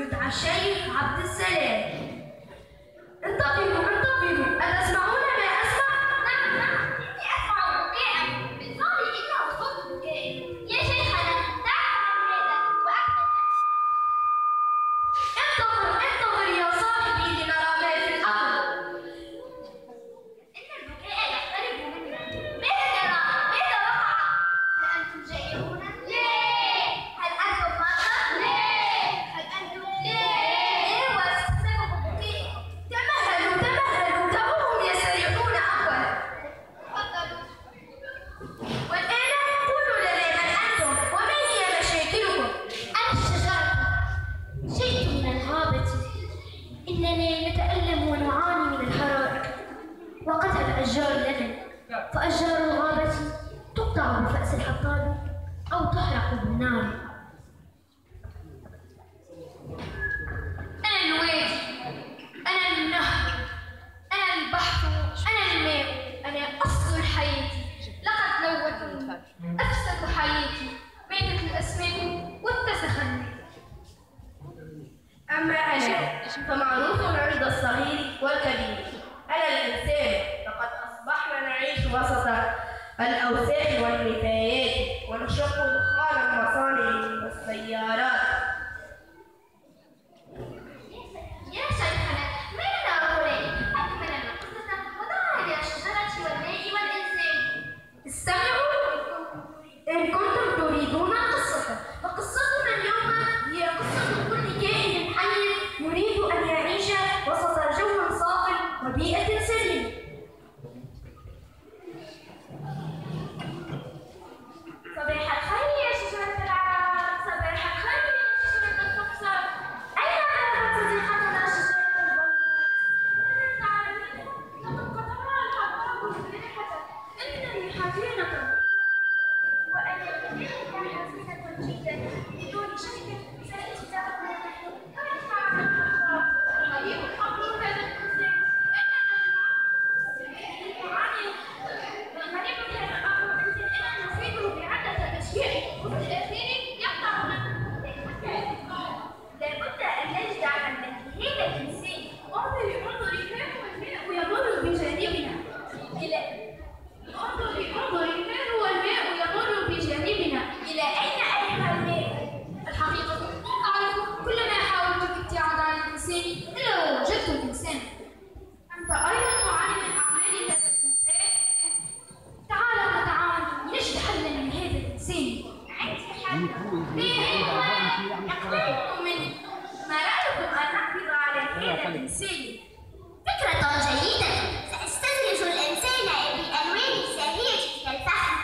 يدعى الشيخ عبد السلام. انتظروا انتظروا، أتسمعون ما أسمع؟ نعم نعم، إني أسمع بكاء، بالفعل إنه صوت بكاء. يا شيخنا دعنا هذا وأكمل. انتظر انتظر يا صاحبي لنرى ما في الأمر. إن البكاء يقترب منا. ماذا ترى؟ ماذا وقع؟ هل أنتم جائعون؟ لا. هل أنتم مرضى؟ لا. هل أنتم؟ لا. إيه هو سبب البكاء؟ تمهلوا تمهلوا، دعوهم يستريحون أولا. تفضلوا. والآن قولوا لنا من أنتم وما هي مشاكلكم؟ أنا الشجرة، جئت من الغابة. إننا نتألم ونعاني من الحرائق وقطع الأشجار لنا، فأشجار الغابة تقطع بفأس الحطاب أو تحرق بالنار. أنا الوادي، أنا النهر، أنا البحر، أنا الماء، أنا أصل حياتي. لقد لوثوا أفسدوا حياتي، ماتت الأسماك واتسخ الماء. أما أنا فمعروف عند الصغير والكبير، أنا الإنسان. لقد أصبحنا نعيش وسط الأوساخ والنفايات ونشق دخان المصانع والسيارات. يا شيخنا، ما لنا هؤلاء؟ أكمل لنا قصة وضعها للشجرة والماء والإنسان. استمعوا إن كنتم تريدون قصة، فقصتنا اليوم هي قصة كل كائن حي يريد أن يعيش وسط جو صاف وبيئة سليمة. صباح الخير يا شجرة العرب، صباح الخير يا شجرة الفقصر. أين ذهبت صديقتنا شجرة البرقوق؟ تعلمين، لقد قطعنا الحباب البارحة. إنني حزينة وأنا كذلك حزينة جدا. بدون شك سأتذكر نحن كيف عمل الحباب. غريب أمر هذا الإنسان، والغريب في هذا الأمر أننا نفيده بعدة أشياء وفي الأخير يقطع لنا. لابد أن نجعل من هذا الإنسان. انظري انظري، ها هو الماء يمر بجانبنا. انظري انظري، ها هو الماء يمر بجانبنا. إلى أين أيها الماء؟ الحقيقة لا أعرف. كلما حاولت الابتعاد عن الإنسان إلا وجدت الإنسان. أنت أيضا تعاني من أعمال هذا الإنسان؟ تعال نتعاون لنجد حلا من هذا الإنسان. عندي حل. اقتربوا مني. ما رأيكم أن نقبض على هذا الإنسان؟ فكرة جيدة، سأستدرج الإنسان بألوان ساهية كالفحم.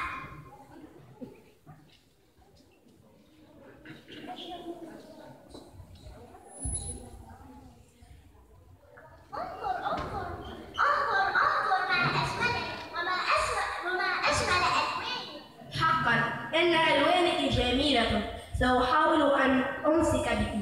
انظر انظر انظر انظر ما أجملك وما أجمل ألوانك. حقا إن ألوانك جميلة، سأحاول أن أمسك بك.